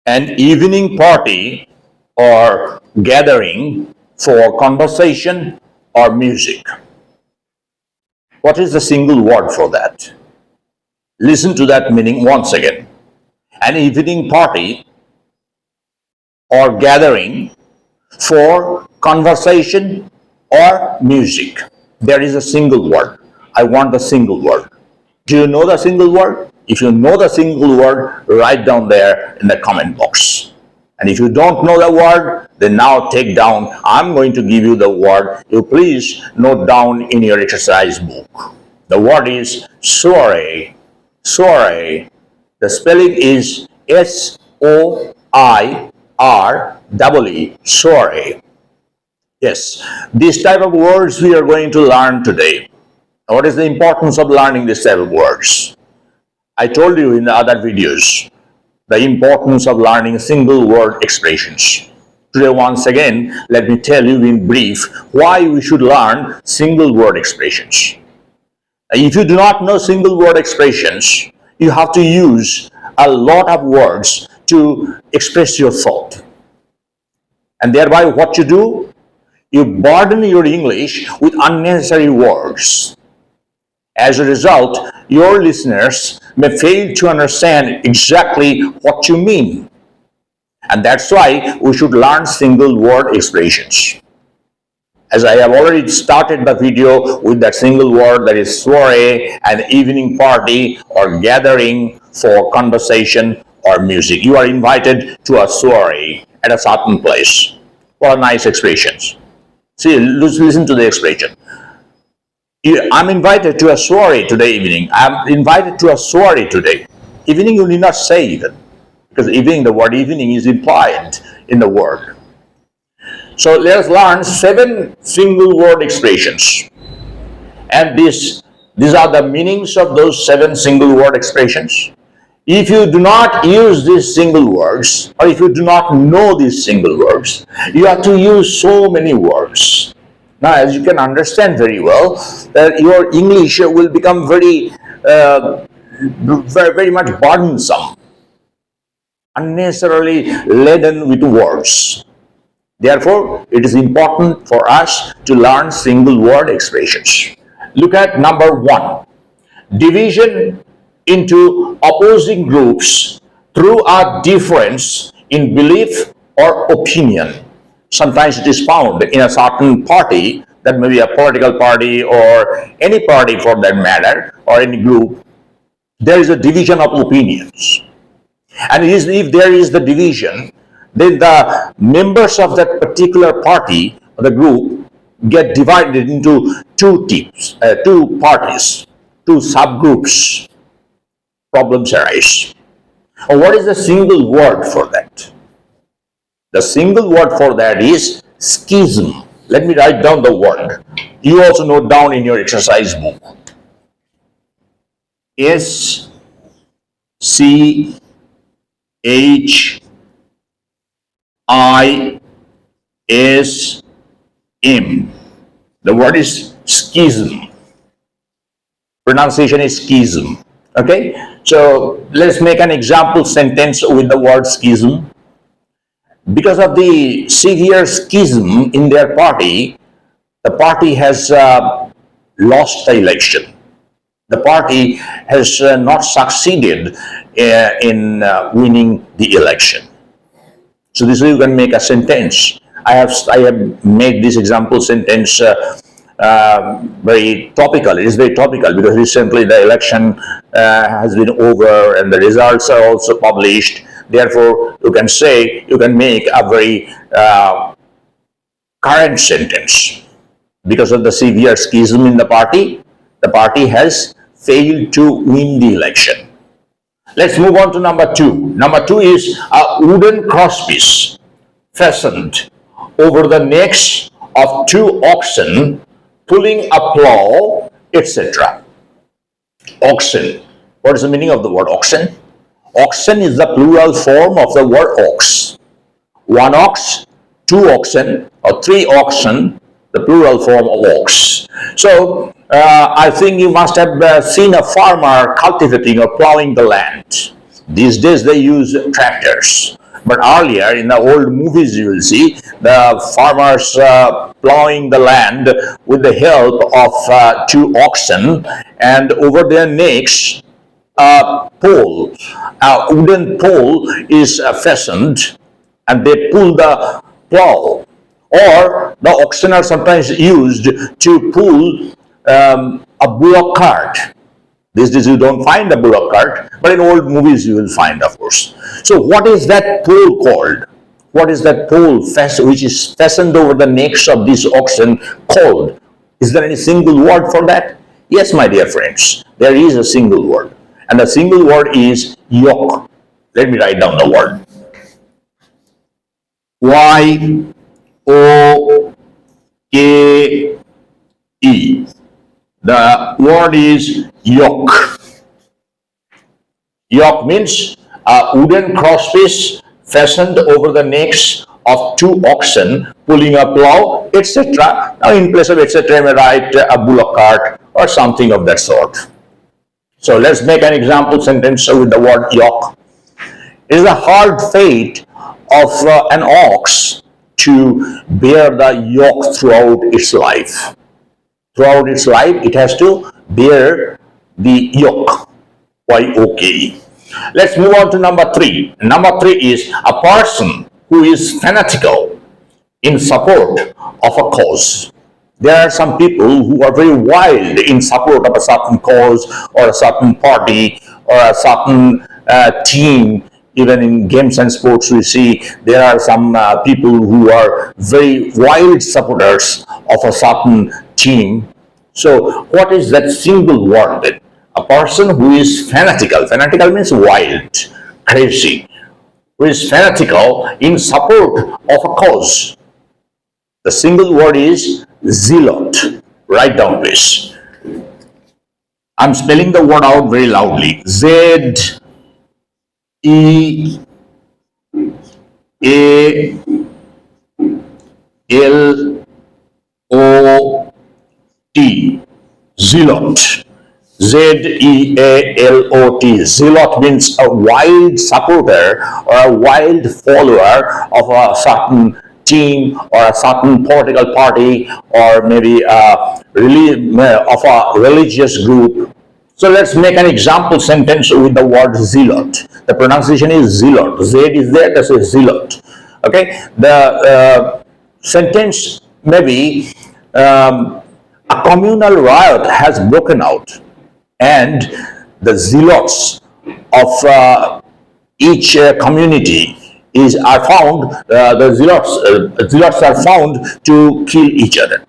an evening party or gathering for conversation or music. What is the single word for that? Listen to that meaning once again. An evening party or gathering for conversation or music. There is a single word. I want the single word. Do you know the single word? If you know the single word, write down there in the comment box. And if you don't know the word, then now take down. I'm going to give you the word. You please note down in your exercise book. The word is soiree. Soiree. The spelling is S-O-I-R-E-E, soiree. Yes, these type of words we are going to learn today. What is the importance of learning this type of words? I told you in the other videos the importance of learning single word expressions. Today, once again, let me tell you in brief why we should learn single word expressions. If you do not know single word expressions, you have to use a lot of words to express your thought. And thereby what you do? You burden your English with unnecessary words. As a result, your listeners may fail to understand exactly what you mean. And that's why we should learn single word expressions. As I have already started the video with that single word, that is soiree, an evening party or gathering for conversation or music. You are invited to a soiree at a certain place. What a nice expression. See, listen to the expression. I'm invited to a soiree today evening. I'm invited to a soiree today. Evening you need not say even, because evening, the word evening is implied in the word. So let's learn 7 single word expressions. And these are the meanings of those 7 single word expressions. If you do not use these single words, or if you do not know these single words, you have to use so many words. Now, as you can understand very well, that your English will become very much burdensome, unnecessarily laden with words. Therefore, it is important for us to learn single word expressions. Look at number 1. Division into opposing groups through a difference in belief or opinion. Sometimes it is found in a certain party, that may be a political party or any party for that matter, or any group. There is a division of opinions. And if there is the division, then the members of that particular party or the group get divided into 2 teams, 2 parties, 2 subgroups. Problems arise. What is the single word for that? The single word for that is schism. Let me write down the word. You also note down in your exercise book. S-C-H-I-S-M. The word is schism. Pronunciation is schism. Okay? So let's make an example sentence with the word schism. Because of the severe schism in their party, the party has lost the election. The party has not succeeded in winning the election. So this way you can make a sentence. I have made this example sentence very topical. It is very topical because recently the election has been over and the results are also published. Therefore, you can make a very current sentence. Because of the severe schism in the party has failed to win the election. Let's move on to number 2. Number 2 is a wooden crosspiece fastened over the necks of 2 oxen pulling a plow, etc. Oxen. What is the meaning of the word oxen? Oxen is the plural form of the word ox. 1 ox, 2 oxen, or 3 oxen, the plural form of ox. So, I think you must have seen a farmer cultivating or plowing the land. These days they use tractors. But earlier in the old movies, you will see the farmers plowing the land with the help of two oxen, and over their necks a pole, a wooden pole is fastened, and they pull the plow. Or the oxen are sometimes used to pull a bullock cart. These days you don't find a bullock cart, but in old movies you will find, of course. So what is that pole called? What is that pole which is fastened over the necks of these oxen called? Is there any single word for that? Yes, my dear friends, there is a single word. And the single word is yoke. Let me write down the word. Y-O-K-E. The word is yoke. Yoke means a wooden crosspiece fastened over the necks of two oxen pulling a plow, etc. Now, in place of etc., I may write a bullock cart or something of that sort. So let's make an example sentence with the word yoke. It is the hard fate of an ox to bear the yoke throughout its life. Throughout its life, it has to bear the yoke. Y-O-K-E. Let's move on to number 3. Number 3 is a person who is fanatical in support of a cause. There are some people who are very wild in support of a certain cause or a certain party or a certain team. Even in games and sports, we see there are some people who are very wild supporters of a certain team. So what is that single word then? A person who is fanatical. Fanatical means wild, crazy. Who is fanatical in support of a cause. The single word is zealot. Write down please. I'm spelling the word out very loudly. Z-E-A-L-O-T. Zealot. Z-E-A-L-O-T. Zealot means a wild supporter or a wild follower of a certain team or a certain political party or maybe of a religious group. So let's make an example sentence with the word zealot. The pronunciation is zealot. Z is there, that's a zealot. Okay, the sentence may be a communal riot has broken out, and the zealots of each community are found. The zealots are found to kill each other.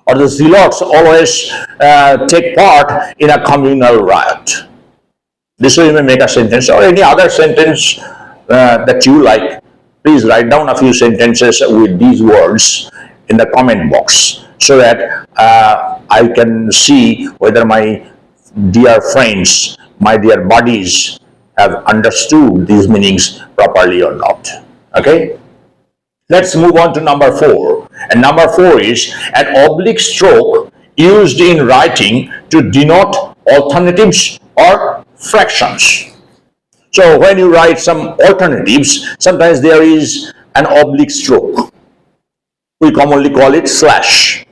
Or the zealots always take part in a communal riot. This way you may make a sentence or any other sentence that you like. Please write down a few sentences with these words in the comment box so that I can see whether my dear friends, my dear buddies have understood these meanings properly or not. Okay? Let's move on to number 4. And number 4 is an oblique stroke used in writing to denote alternatives or fractions. So when you write some alternatives, sometimes there is an oblique stroke. We commonly call it slash.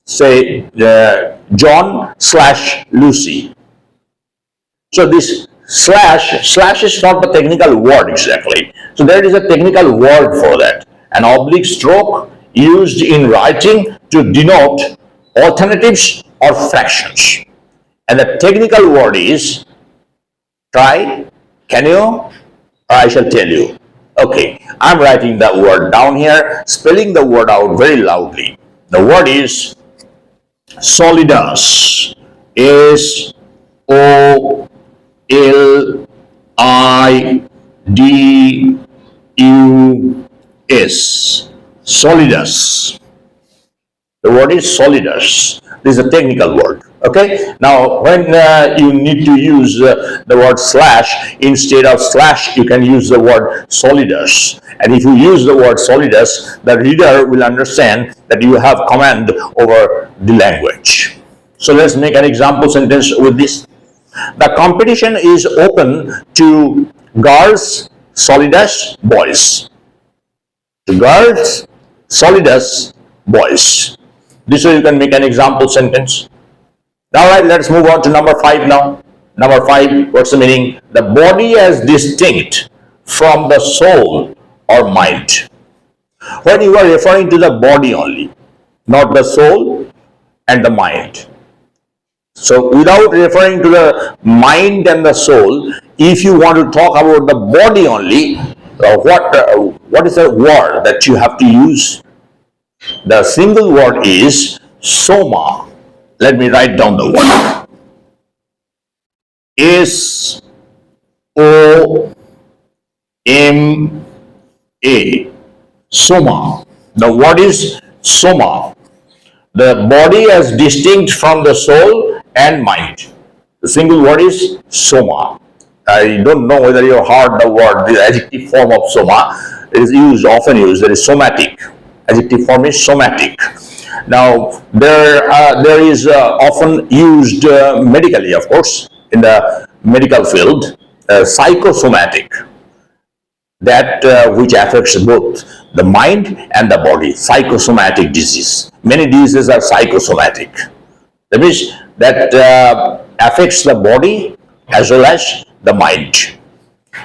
Say John slash Lucy. So this slash is not the technical word exactly. So there is a technical word for that. An oblique stroke used in writing to denote alternatives or fractions. And the technical word is, try, can you, or I shall tell you. Okay, I'm writing that word down here, spelling the word out very loudly. The word is solidus. S-O-L-I-D-U-S. Solidus. The word is solidus. This is a technical word. Okay. Now, when you need to use the word slash, instead of slash, you can use the word solidus. And if you use the word solidus, the reader will understand that you have command over the language. So let's make an example sentence with this. The competition is open to girls, solidus, boys. To girls, solidus, boys. This way you can make an example sentence. Now, right, let's move on to number 5 now. Number 5, what's the meaning? The body as distinct from the soul or mind. When you are referring to the body only, not the soul and the mind. So, without referring to the mind and the soul, if you want to talk about the body only, what is the word that you have to use? The single word is soma. Let me write down the word. S-O-M-A. Soma. The word is soma. The body as distinct from the soul and mind. The single word is soma. I don't know whether you heard the word, the adjective form of soma. It is used, often used. There is somatic. Adjective form is somatic. Now, there is often used medically, of course, in the medical field, psychosomatic, that which affects both the mind and the body, psychosomatic disease. Many diseases are psychosomatic. That means that affects the body as well as the mind.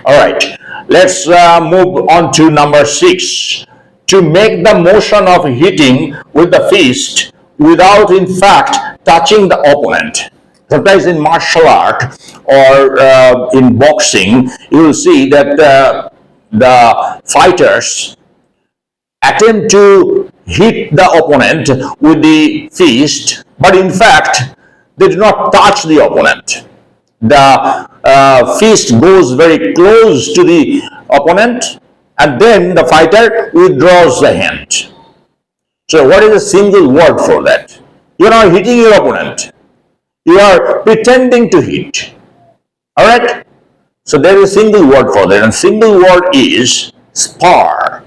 All right, let's move on to number 6. To make the motion of hitting with the fist without in fact touching the opponent. Sometimes in martial art or in boxing, you will see that the fighters attempt to hit the opponent with the fist, but in fact they do not touch the opponent. The fist goes very close to the opponent, and then the fighter withdraws the hand. So what is a single word for that? You are not hitting your opponent. You are pretending to hit. All right? So there is a single word for that, and single word is spar.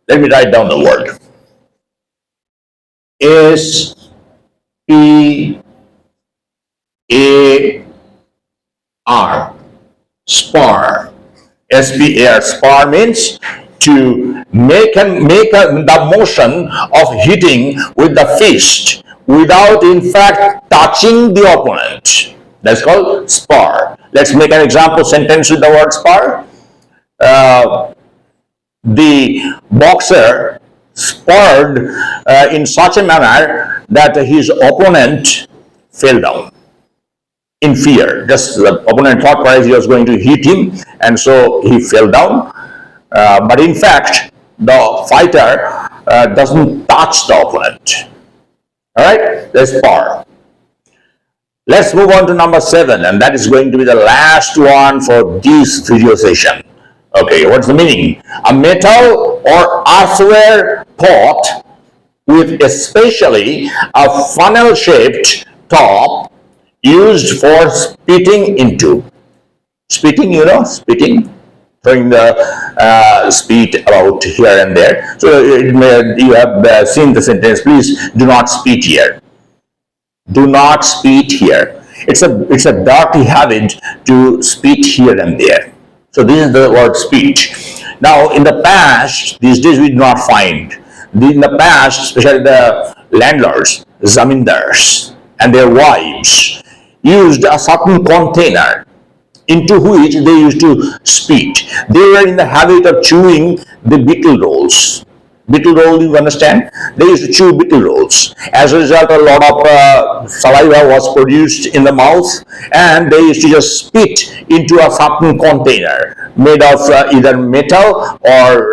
Let me write down the word. S-P-A-R. Spar. S-P-A-R. Spar means to make the motion of hitting with the fist without in fact touching the opponent. That's called spar. Let's make an example sentence with the word spar. The boxer sparred in such a manner that his opponent fell down in fear. Just the opponent thought perhaps he was going to hit him, and so he fell down. But in fact, the fighter doesn't touch the opponent. All right, that's spar. Let's move on to number 7, and that is going to be the last one for this video session. Okay, what's the meaning? A metal or earthenware pot with especially a funnel-shaped top used for spitting into. Spitting, you know, spitting, throwing the spit about here and there. So you have seen the sentence, please do not spit here. Do not spit here. It's a dirty habit to spit here and there. So this is the word spit. Now in the past, these days we do not find. In the past, especially the landlords, zamindars, and their wives used a certain container into which they used to spit. They were in the habit of chewing the betel rolls. Betel roll, you understand? They used to chew betel rolls. As a result, a lot of saliva was produced in the mouth, and they used to just spit into a certain container made of either metal or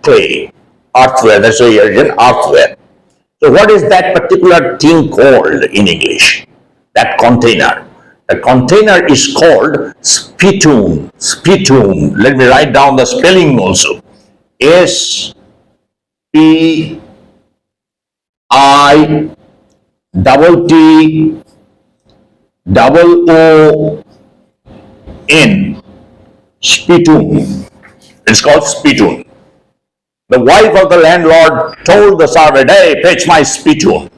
clay, earthenware. That's why you're in earthenware. So what is that particular thing called in English? That container. The container is called spittoon. Spittoon. Let me write down the spelling also. S-P-I-T-T-O-N. Spittoon. It's called spittoon. The wife of the landlord told the servant, "Hey, fetch my spittoon.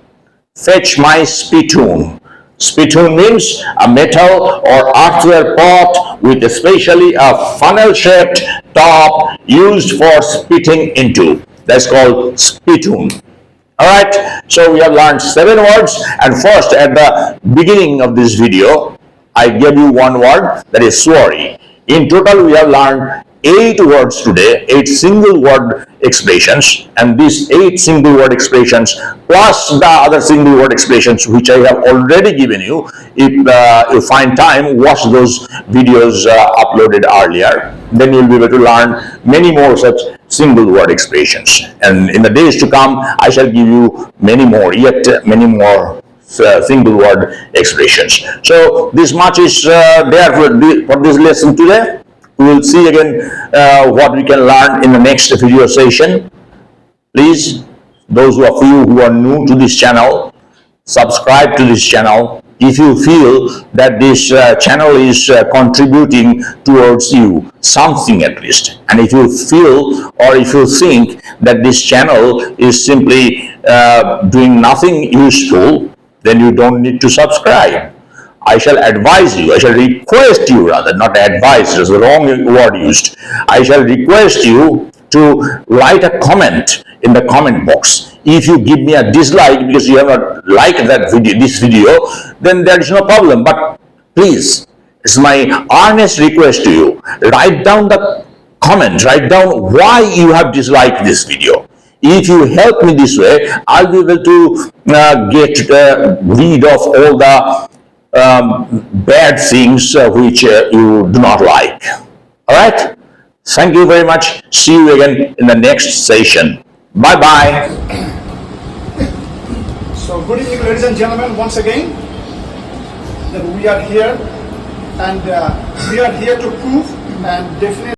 Fetch my spittoon." Spittoon means a metal or earthenware pot with especially a funnel-shaped top used for spitting into. That's called spittoon. Alright, so we have learned 7 words, and first at the beginning of this video, I gave you one word, that is sorry. In total, we have learned 8 words today, 8 single word expressions, and these 8 single word expressions plus the other single word expressions which I have already given you. If you find time, watch those videos uploaded earlier, then you'll be able to learn many more such single word expressions. And in the days to come, I shall give you many more, yet many more single word expressions. So this much is there for this lesson today. We will see again what we can learn in the next video session. Please, those of you who are new to this channel, subscribe to this channel. If you feel that this channel is contributing towards you something at least, and if you feel or if you think that this channel is simply doing nothing useful, then you don't need to subscribe. I shall advise you, I shall request you rather, not advise, is the wrong word used. I shall request you to write a comment in the comment box. If you give me a dislike because you have not liked that video, this video, then there is no problem. But please, it's my earnest request to you, write down the comment, write down why you have disliked this video. If you help me this way, I'll be able to get rid of all the bad things which you do not like. All right? Thank you very much. See you again in the next session. Bye bye. So good evening, ladies and gentlemen, once again that we are here, and we are here to prove and definitely